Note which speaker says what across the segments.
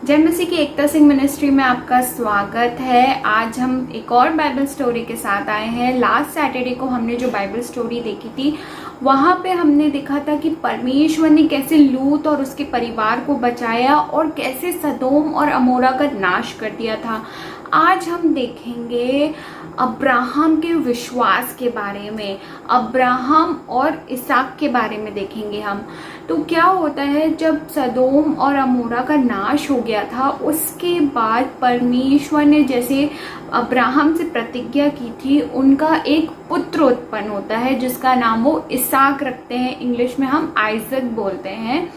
Speaker 1: जय मसीह की एकता सिंह मिनिस्ट्री में आपका स्वागत है। आज हम एक और बाइबल स्टोरी के साथ आए हैं। लास्ट सैटरडे को हमने जो बाइबल स्टोरी देखी थी वहाँ पे हमने देखा था कि परमेश्वर ने कैसे लूत और उसके परिवार को बचाया और कैसे सदोम और अमोरा का नाश कर दिया था। आज हम देखेंगे अब्राहम के विश्वास के बारे में, अब्राहम और इसहाक के बारे में देखेंगे हम। तो क्या होता है, जब सदोम और अमोरा का नाश हो गया था उसके बाद परमेश्वर ने जैसे अब्राहम से प्रतिज्ञा की थी, उनका एक पुत्र उत्पन्न होता है जिसका नाम वो इसहाक रखते हैं। इंग्लिश में हम आइजक बोलते हैं।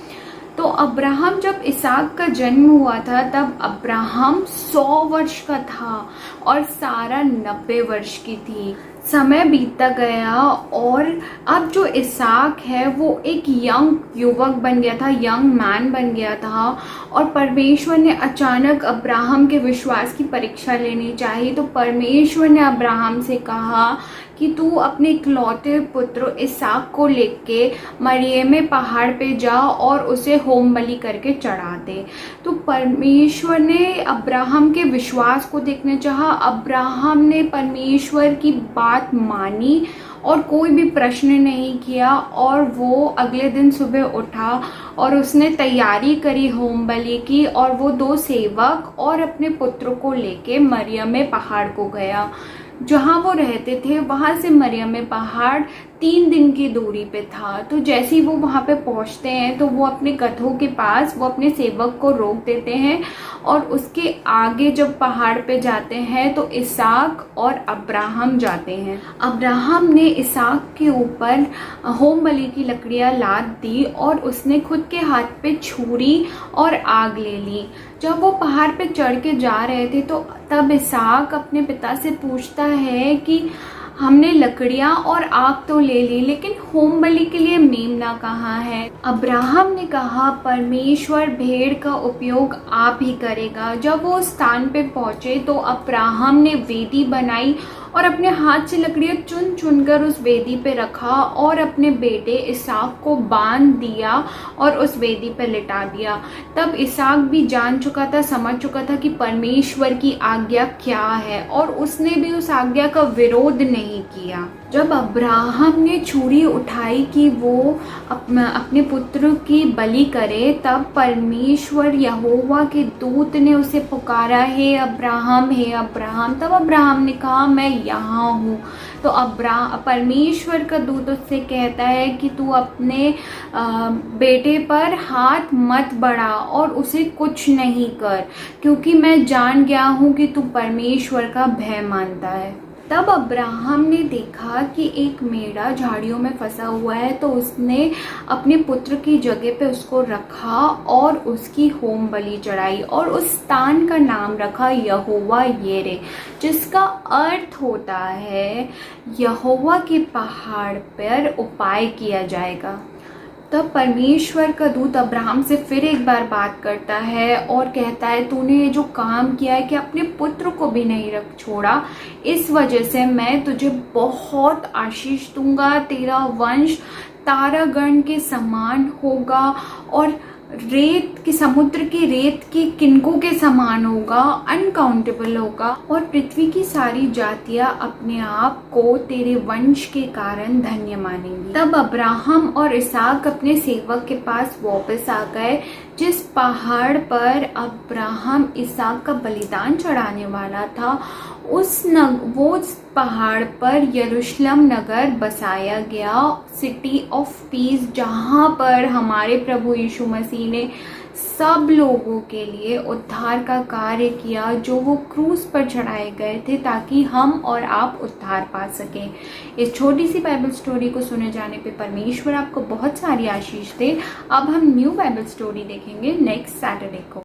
Speaker 1: तो अब्राहम, जब इसहाक का जन्म हुआ था तब अब्राहम 100 वर्ष का था और सारा 90 वर्ष की थी। समय बीतता गया और अब जो इसहाक है वो एक यंग युवक बन गया था, यंग मैन बन गया था। और परमेश्वर ने अचानक अब्राहम के विश्वास की परीक्षा लेनी चाहिए। तो परमेश्वर ने अब्राहम से कहा कि तू अपने इकलौते पुत्र इसहाक को लेके मरियमे पहाड़ पे जा और उसे होम बलि करके चढ़ा दे। तो परमेश्वर ने अब्राहम के विश्वास को देखना चाहा। अब्राहम ने परमेश्वर की बात मानी और कोई भी प्रश्न नहीं किया और वो अगले दिन सुबह उठा और उसने तैयारी करी होम बलि की और वो 2 सेवक और अपने पुत्र को लेके मरियमे पहाड़ को गया। जहाँ वो रहते थे वहाँ से मरियमे पहाड़ 3 दिन की दूरी पे था। तो जैसे ही वो वहाँ पे पहुँचते हैं तो वो अपने गधों के पास वो अपने सेवक को रोक देते हैं और उसके आगे जब पहाड़ पे जाते हैं तो इसहाक और अब्राहम जाते हैं। अब्राहम ने इसहाक के ऊपर होम बलि की लकड़ियाँ लाद दी और उसने खुद के हाथ पे छुरी और आग ले ली। जब वो पहाड़ पे चढ़ के जा रहे थे तो तब इसहाक अपने पिता से पूछता है कि हमने लकड़ियाँ और आग तो ले ली, लेकिन होम बलि के लिए मेमना कहाँ है? अब्राहम ने कहा, परमेश्वर भेड़ का उपयोग आप ही करेगा। जब वो स्थान पे पहुँचे तो अब्राहम ने वेदी बनाई और अपने हाथ से लकड़ियाँ चुन चुन कर उस वेदी पे रखा और अपने बेटे इसहाक को बांध दिया और उस वेदी पे लिटा दिया। तब इसहाक भी जान चुका था, समझ चुका था कि परमेश्वर की आज्ञा क्या है और उसने भी उस आज्ञा का विरोध नहीं किया। जब अब्राहम ने छुरी उठाई कि वो अपने पुत्र की बलि करे, तब परमेश्वर यहोवा के दूत ने उसे पुकारा, हे अब्राहम, हे अब्राहम। तब अब्राहम ने कहा, मैं यहाँ हूँ। तो परमेश्वर का दूत उससे कहता है कि तू अपने बेटे पर हाथ मत बढ़ा और उसे कुछ नहीं कर, क्योंकि मैं जान गया हूँ कि तू परमेश्वर का भय मानता है। तब अब्राहम ने देखा कि एक मेढ़ा झाड़ियों में फंसा हुआ है, तो उसने अपने पुत्र की जगह पे उसको रखा और उसकी होम बलि चढ़ाई और उस स्थान का नाम रखा यहोवा येरे, जिसका अर्थ होता है यहोवा के पहाड़ पर उपाय किया जाएगा। तब परमेश्वर का दूत अब्राहम से फिर एक बार बात करता है और कहता है, तूने ये जो काम किया है कि अपने पुत्र को भी नहीं रख छोड़ा, इस वजह से मैं तुझे बहुत आशीष दूंगा। तेरा वंश तारागण के समान होगा और रेत के समुद्र की रेत के किनकों के समान होगा, अनकाउंटेबल होगा और पृथ्वी की सारी जातियां अपने आप को तेरे वंश के कारण धन्य मानेंगी। तब अब्राहम और इसहाक अपने सेवक के पास वापस आ गए। जिस पहाड़ पर अब्राहम इसहाक का बलिदान चढ़ाने वाला था वो पहाड़ पर यरूशलेम नगर बसाया गया, सिटी ऑफ पीस, जहाँ पर हमारे प्रभु यीशु मसीह ने सब लोगों के लिए उद्धार का कार्य किया, जो वो क्रूस पर चढ़ाए गए थे ताकि हम और आप उद्धार पा सकें। इस छोटी सी बाइबल स्टोरी को सुने जाने पे परमेश्वर आपको बहुत सारी आशीष दे। अब हम न्यू बाइबल स्टोरी देखेंगे नेक्स्ट सैटरडे को।